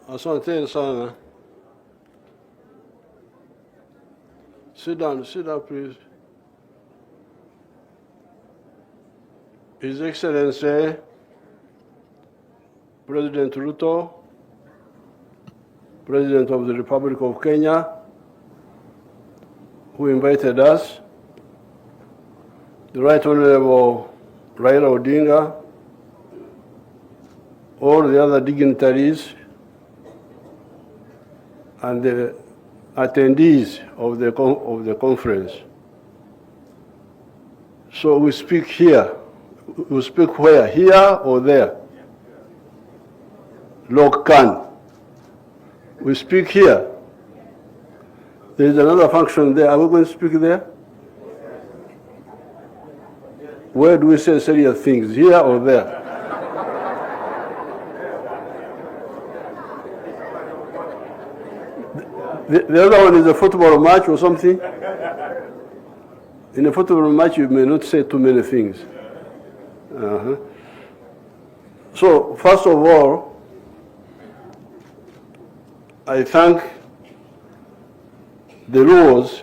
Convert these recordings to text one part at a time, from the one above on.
Asante sana. Sit down, please. His Excellency, President Ruto, President of the Republic of Kenya, who invited us, the Right Honorable Raila Odinga, all the other dignitaries, and the attendees of the conference. So we speak here. We speak where? Here or there? Lokan. We speak here. There is another function there. Are we going to speak there? Where do we say serious things? Here or there? The other one is a football match or something. In a football match, you may not say too many things. So, first of all, I thank the Luos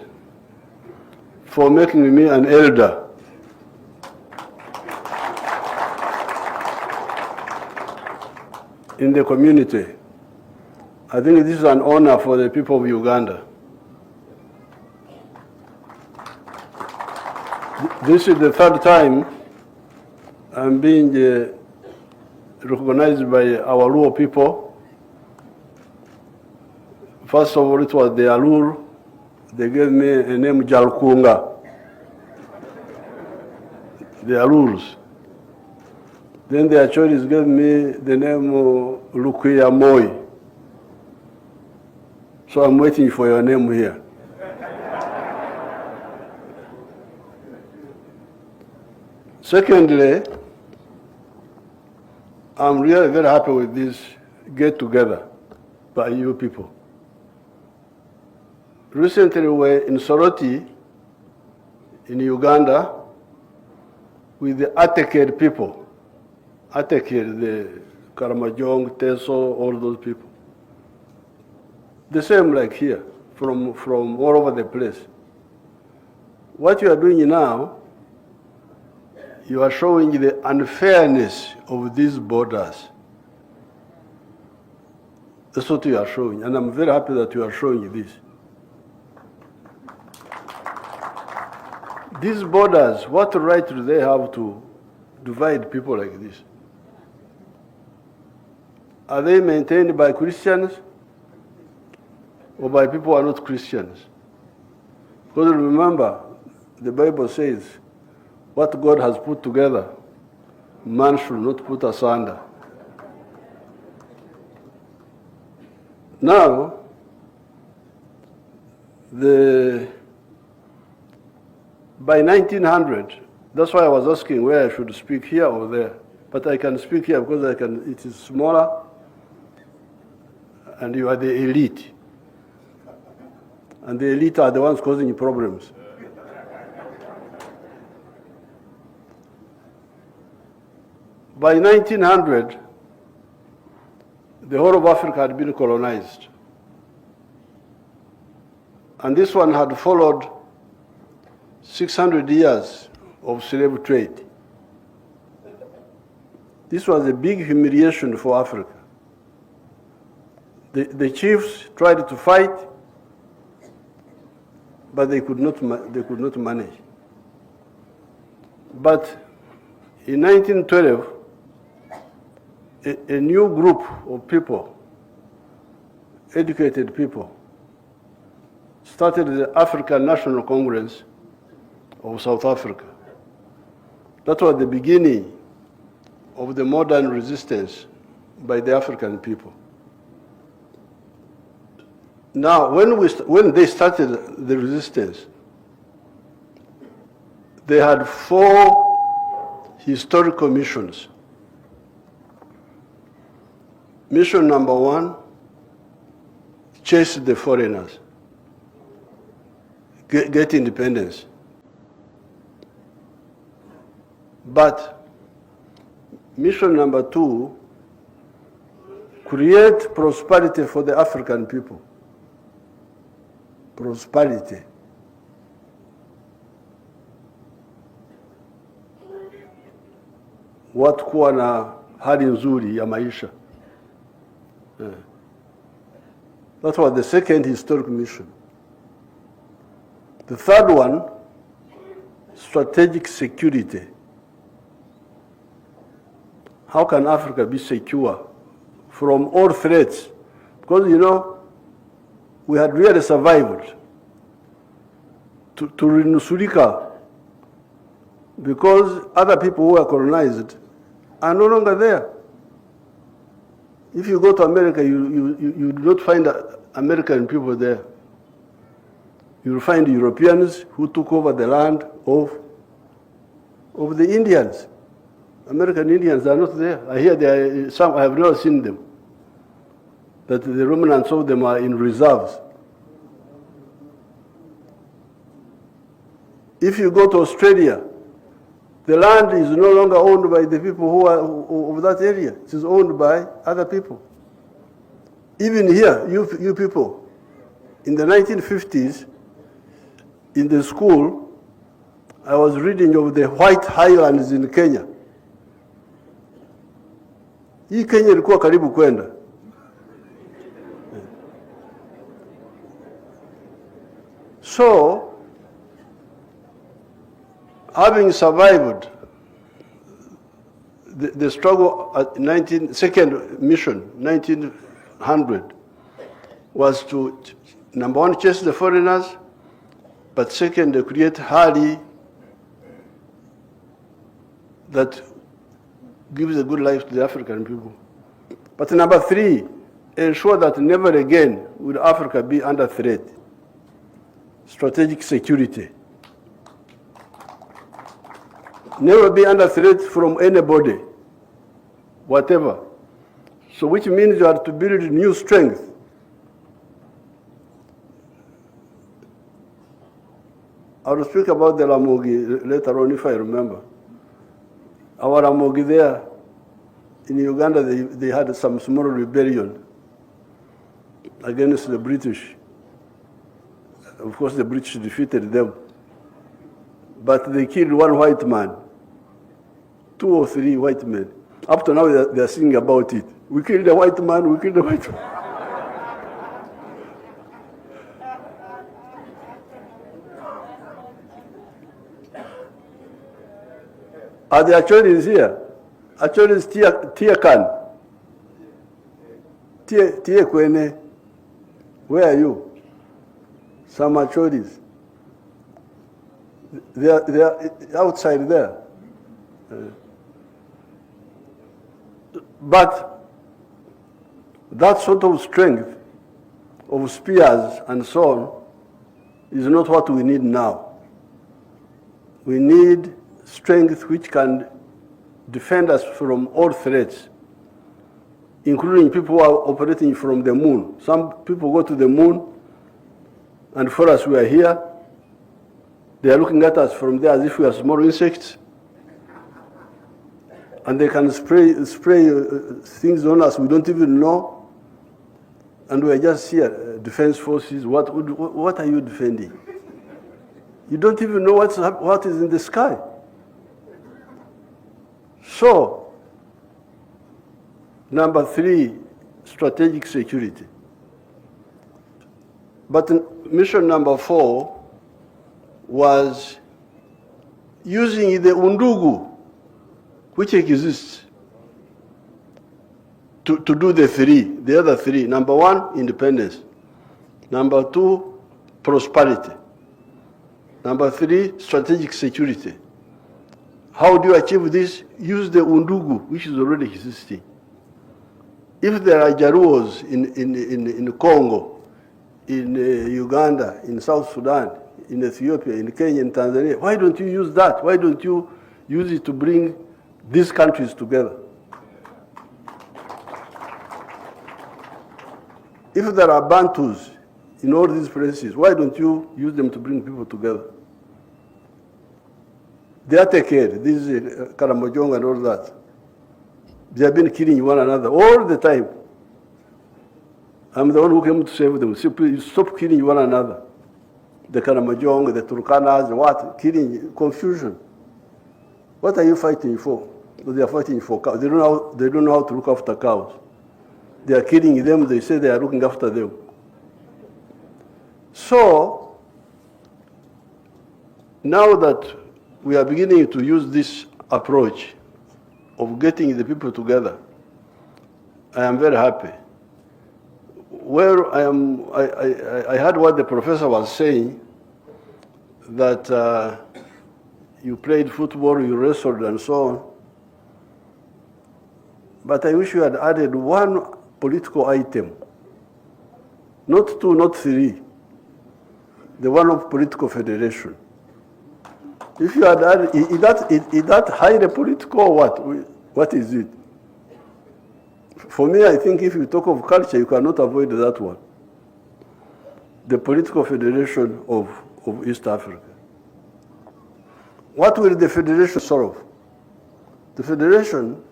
for making me an elder. In the community. I think this is an honor for the people of Uganda. This is the third time I'm being recognized by our Luo people. First of all, it was the Alur. They gave me a name Jalkunga. The Alurs. Then the Achoris gave me the name Lukuya Moi. So I'm waiting for your name here. Secondly, I'm really very happy with this get-together by you people. Recently, we were in Soroti, in Uganda, with the Ateked people. Ateked, the Karamajong, Teso, all those people. The same like here, from all over the place. What you are doing now, you are showing the unfairness of these borders. That's what you are showing, and I'm very happy that you are showing this. These borders, what right do they have to divide people like this? Are they maintained by Christians? Or by people who are not Christians? Because remember, the Bible says, what God has put together, man should not put asunder. Now, by 1900, that's why I was asking where I should speak, here or there. But I can speak here because it is smaller, and you are the elite. And the elite are the ones causing problems. By 1900, the whole of Africa had been colonized. And this one had followed 600 years of slave trade. This was a big humiliation for Africa. The chiefs tried to fight, but they could not manage. But in 1912, a new group of people, educated people, started the African National Congress of South Africa. That was the beginning of the modern resistance by the African people. Now, when they started the resistance, they had 4 historical missions. Mission number 1, chase the foreigners, get independence. But mission number 2, create prosperity for the African people. Prosperity. Watu kuwa na hali nzuri ya maisha. That was the second historic mission. The third one, strategic security. How can Africa be secure from all threats? Because, you know, we had really survived to renusurika because other people who were colonized are no longer there. If you go to America, you do not find American people there. You will find Europeans who took over the land of the Indians. American Indians are not there. I hear there are some, I have never seen them. That the remnants of them are in reserves. If you go to Australia, the land is no longer owned by the people who are of that area. It is owned by other people. Even here, you people, in the 1950s, in the school, I was reading of the White Highlands in Kenya. Hii Kenya ilikuwa karibu kwenda. So, having survived the struggle at second mission, 1900, was to, number one, chase the foreigners, but second, create hali that gives a good life to the African people. But number three, ensure that never again will Africa be under threat. Strategic security. Never be under threat from anybody, whatever. So which means you have to build new strength. I will speak about the Ramogi later on if I remember. Our Ramogi there in Uganda, they had some small rebellion against the British. Of course, the British defeated them. But they killed one white man, 2 or 3 white men. Up to now, they are singing about it. We killed a white man, we killed a white man. Are the Achoris here? Achoris Tiakan. Tie Kwene. Where are you? Some Achoris. They are outside there. But that sort of strength of spears and so on is not what we need now. We need strength which can defend us from all threats, including people who are operating from the moon. Some people go to the moon, and for us, we are here. They are looking at us from there as if we are small insects. And they can spray things on us we don't even know. And we are just here, defense forces. What are you defending? You don't even know what is in the sky. So, number 3, strategic security. But mission number 4 was using the undugu, which exists, to do the other 3. Number 1, independence. Number 2, prosperity. Number 3, strategic security. How do you achieve this? Use the undugu, which is already existing. If there are Jaruos in Congo, in Uganda, in South Sudan, in Ethiopia, in Kenya, in Tanzania, why don't you use that? Why don't you use it to bring these countries together? If there are Bantus in all these places, why don't you use them to bring people together? They are taking care. This is Karamojong and all that. They have been killing one another all the time. I'm the one who came to save them. Please stop killing one another. The Karamojong, the Turkanas, what? Killing, confusion. What are you fighting for? They are fighting for cows. They don't know how to look after cows. They are killing them. They say they are looking after them. So, now that we are beginning to use this approach of getting the people together, I am very happy. Where I heard what the professor was saying, that you played football, you wrestled, and so on. But I wish you had added one political item, not two, not three, the one of political federation. If you had added, is that highly political or what? What is it? For me, I think if you talk of culture, you cannot avoid that one. The political federation of East Africa. What will the federation solve? The federation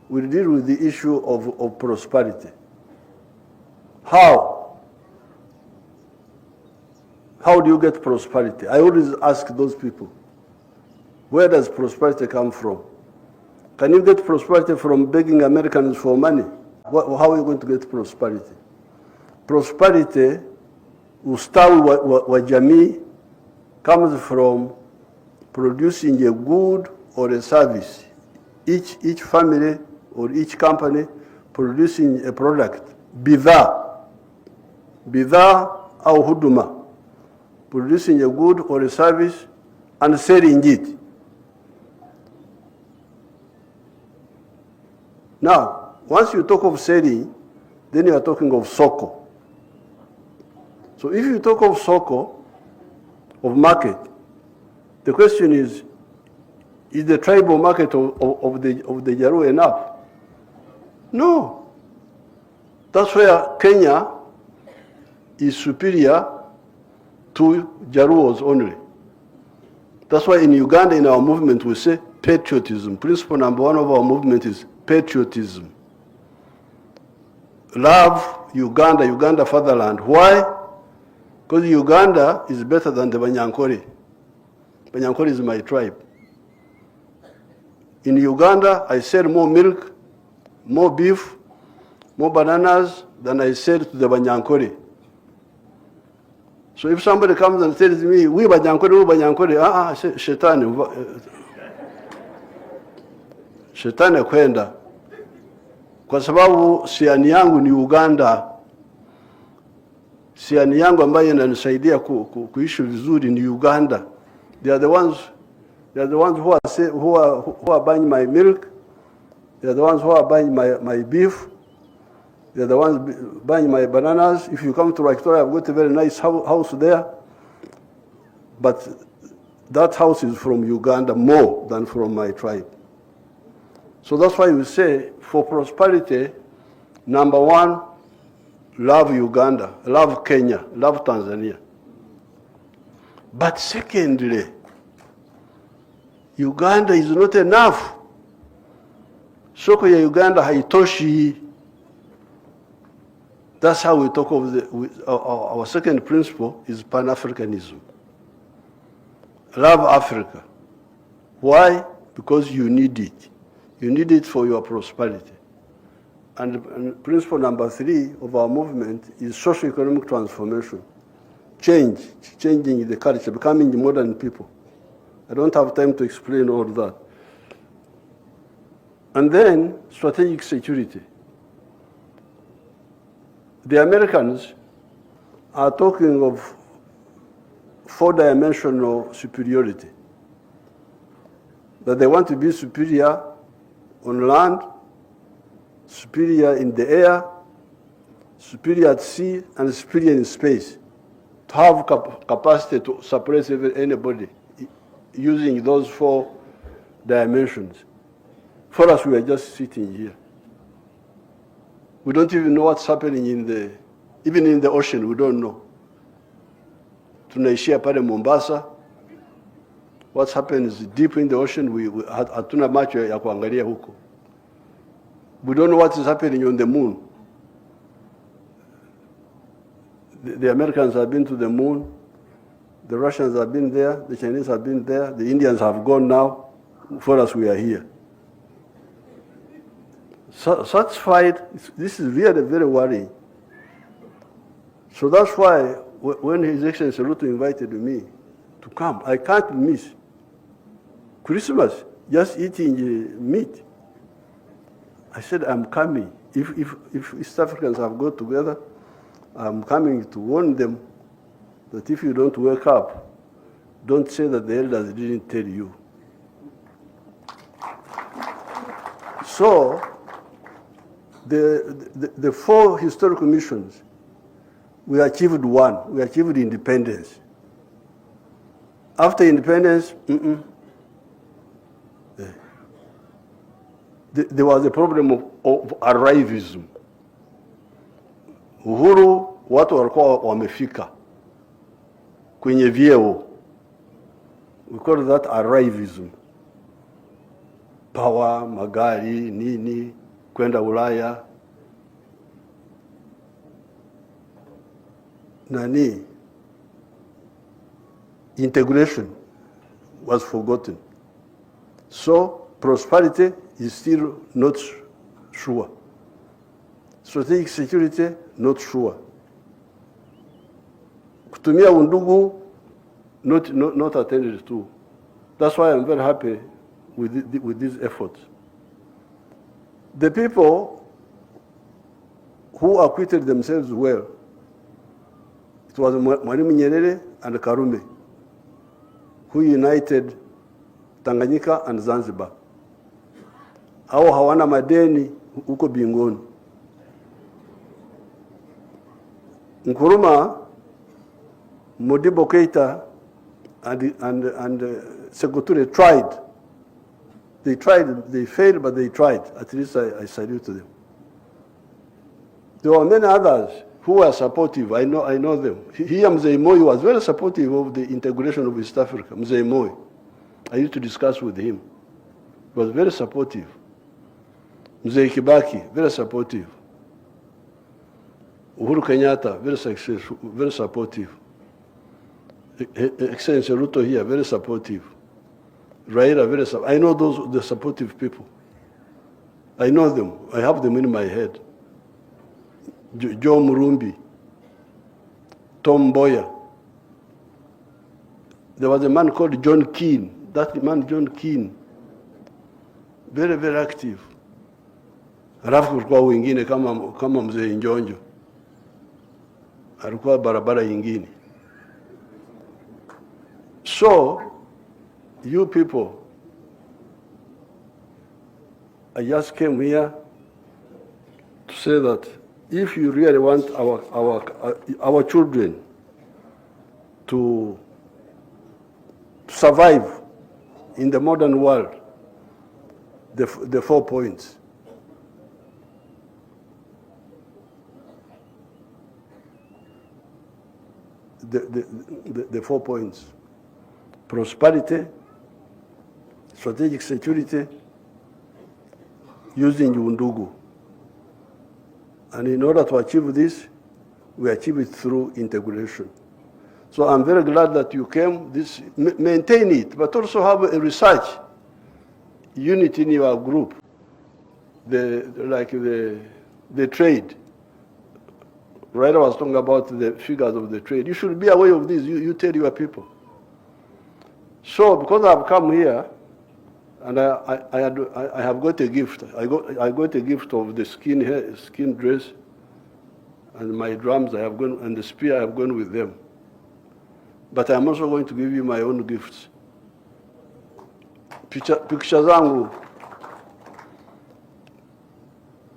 will deal with the issue of prosperity. How? How do you get prosperity? I always ask those people, where does prosperity come from? Can you get prosperity from begging Americans for money? How are you going to get prosperity? Prosperity, ustawi wa jamii, comes from producing a good or a service. Each family or each company producing a product. Bidhaa au huduma. Producing a good or a service and selling it. Now, once you talk of selling, then you are talking of soko. So if you talk of soko, of market, the question is the tribal market of the Jaru enough? No. That's where Kenya is superior to Jaruos only. That's why in Uganda, in our movement, we say patriotism. Principle number one of our movement is patriotism. Love Uganda, Uganda fatherland. Why? Because Uganda is better than the Banyankore. Banyankore is my tribe. In Uganda, I sell more milk, more beef, more bananas than I sell to the Banyankore. So if somebody comes and tells me, we Banyankore, I say, Shetani kwenda. Kwa sababu siani yangu ni Uganda. Siani yangu ambayo inanisaidia kuishi vizuri ni Uganda. They are the ones who are buying my milk. They are the ones who are buying my beef. They are the ones buying my bananas. If you come to Victoria, I've got a very nice house there. But that house is from Uganda more than from my tribe. So that's why we say, for prosperity, number one, love Uganda, love Kenya, love Tanzania. But secondly, Uganda is not enough. Soko ya Uganda haitoshi. That's how we talk of our second principle is Pan-Africanism. Love Africa. Why? Because you need it. You need it for your prosperity. And principle number 3 of our movement is socio-economic transformation. Changing the culture, becoming modern people. I don't have time to explain all that. And then strategic security. The Americans are talking of 4-dimensional superiority. That they want to be superior on land, superior in the air, superior at sea, and superior in space. To have capacity to suppress anybody using those 4 dimensions. For us, we are just sitting here. We don't even know what's happening even in the ocean, we don't know. Tunaishia pale Mombasa. What happens deep in the ocean, hatuna macho ya kuangalia huko. We don't know what is happening on the moon. The Americans have been to the moon, the Russians have been there, the Chinese have been there, the Indians have gone now, for us we are here. So, such fight, this is really very worrying. So that's why when His Excellency Ruto invited me to come, I can't miss Christmas, just eating meat. I said, I'm coming. If East Africans have got together, I'm coming to warn them that if you don't wake up, don't say that the elders didn't tell you. So, the four historical missions, we achieved one. We achieved independence. After independence, there was a problem of arrivism. Uhuru, watu walikuwa wamefika kwenye vyeo. We call that arrivism. Power, magari, nini, kwenda Ulaya. Nani, integration was forgotten. So prosperity is still not sure. Strategic security, not sure. Kutumia undugu, not attended to. That's why I'm very happy with these efforts. The people who acquitted themselves well, it was Mwalimu Nyerere and Karume, who united Tanganyika and Zanzibar. Hao hawana madeni huko bingoni. Nkrumah, Modibo Keita, and Sekou Touré tried. They tried, they failed, but they tried. At least I salute them. There were many others who were supportive. I know them. Here, Mzee Moi was very supportive of the integration of East Africa. Mzee Moi. I used to discuss with him. He was very supportive. Mzee Kibaki, very supportive. Uhuru Kenyatta, very successful, very supportive. Excellency Ruto here, very supportive. Raila, very supportive. I know the supportive people. I know them. I have them in my head. Joe Murumbi, Tom Mboya. There was a man called John Keane. That man, John Keane, very, very active. Halafu kulikuwa wengine kama Mzee Njonjo. Alikuwa barabara nyingine. So, you people, I just came here to say that if you really want our children to survive in the modern world, the 4 points. The 4 points. Prosperity, strategic security, using undugu. And in order to achieve this, we achieve it through integration. So I'm very glad that you came. Maintain it, but also have a research unit in your group. The trade. Raila was talking about the figures of the trade. You should be aware of this. You tell your people. So because I've come here, and I have got a gift. I got a gift of the skin dress, and my drums I have gone, and the spear I have gone with them. But I'm also going to give you my own gifts. Picture zangu.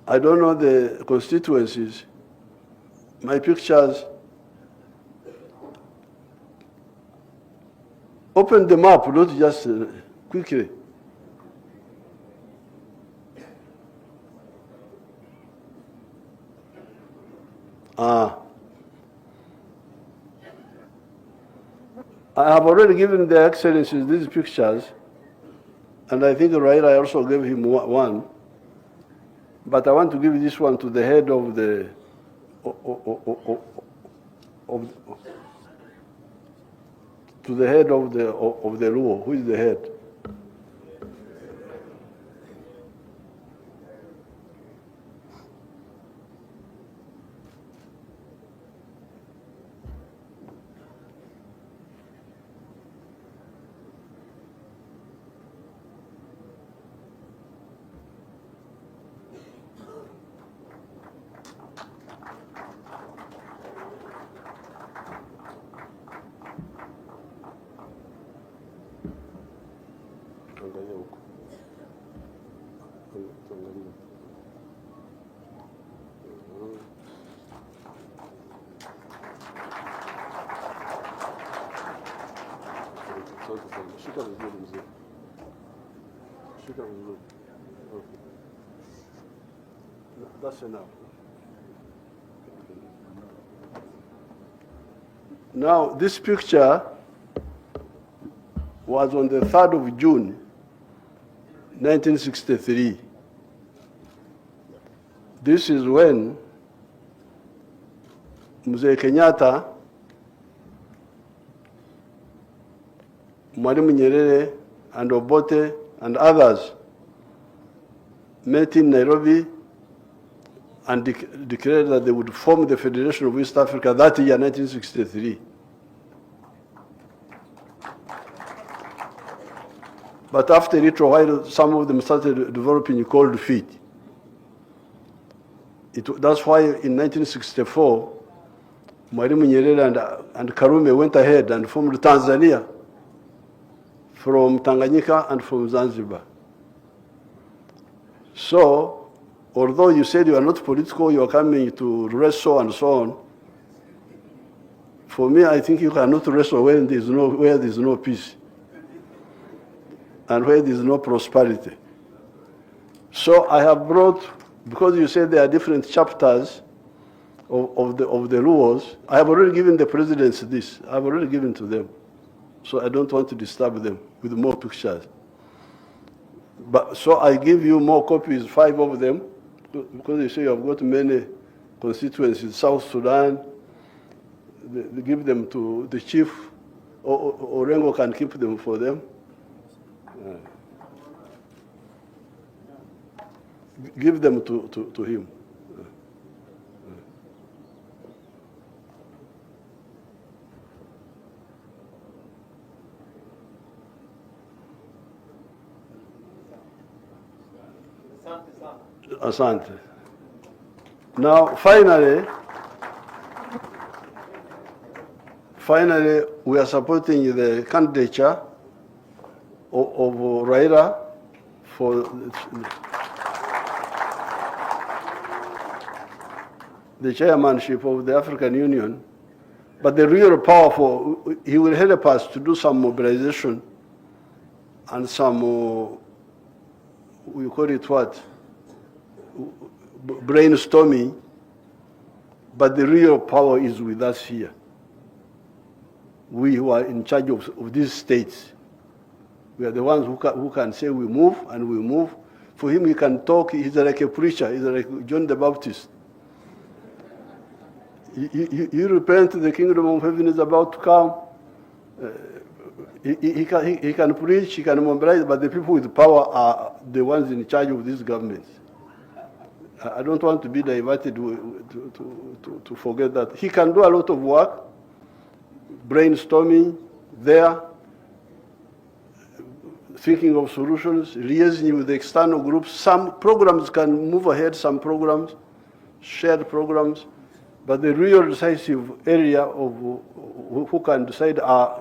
I don't know the constituencies. My pictures, open them up, not just quickly. I have already given the Excellencies these pictures, and I think Raila also gave him one. But I want to give this one to the head of to the head of the Luo. Who is the head? That's enough. Now, this picture was on the 3rd of June, 1963. This is when Mzee Kenyatta, Mwalimu Nyerere, and Obote, and others met in Nairobi and declared that they would form the Federation of East Africa that year, 1963. But after a little while, some of them started developing cold feet. That's why in 1964, Mwalimu Nyerere and Karume went ahead and formed Tanzania from Tanganyika and from Zanzibar. So, although you said you are not political, you are coming to wrestle and so on, for me, I think you cannot wrestle where there is no peace and where there is no prosperity. So I have brought, because you said there are different chapters of the Luos, I have already given the presidents this. I have already given to them. So I don't want to disturb them with more pictures. But so I give you more copies, 5 of them, because you say you have got many constituencies in South Sudan. They give them to the chief, or Orengo can keep them for them. Give them to him. Asante. Now, finally, we are supporting the candidature of Raila for the chairmanship of the African Union. But the real powerful, he will help us to do some mobilization and some, we call it what? Brainstorming, but the real power is with us here. We who are in charge of these states. We are the ones who can say we move, and we move. For him, he can talk. He's like a preacher. He's like John the Baptist. You repent, the kingdom of heaven is about to come. He can preach, he can mobilize, but the people with power are the ones in charge of these governments. I don't want to be diverted to forget that. He can do a lot of work, brainstorming there, thinking of solutions, liaising with the external groups. Some programs can move ahead, some programs, shared programs, but the real decisive area of who can decide are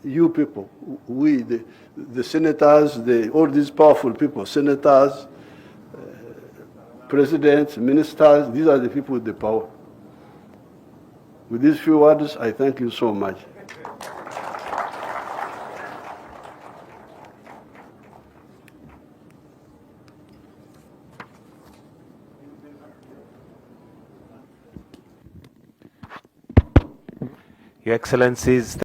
you people, we, the senators, all these powerful people, senators, presidents, ministers, these are the people with the power. With these few words, I thank you so much. Your Excellencies,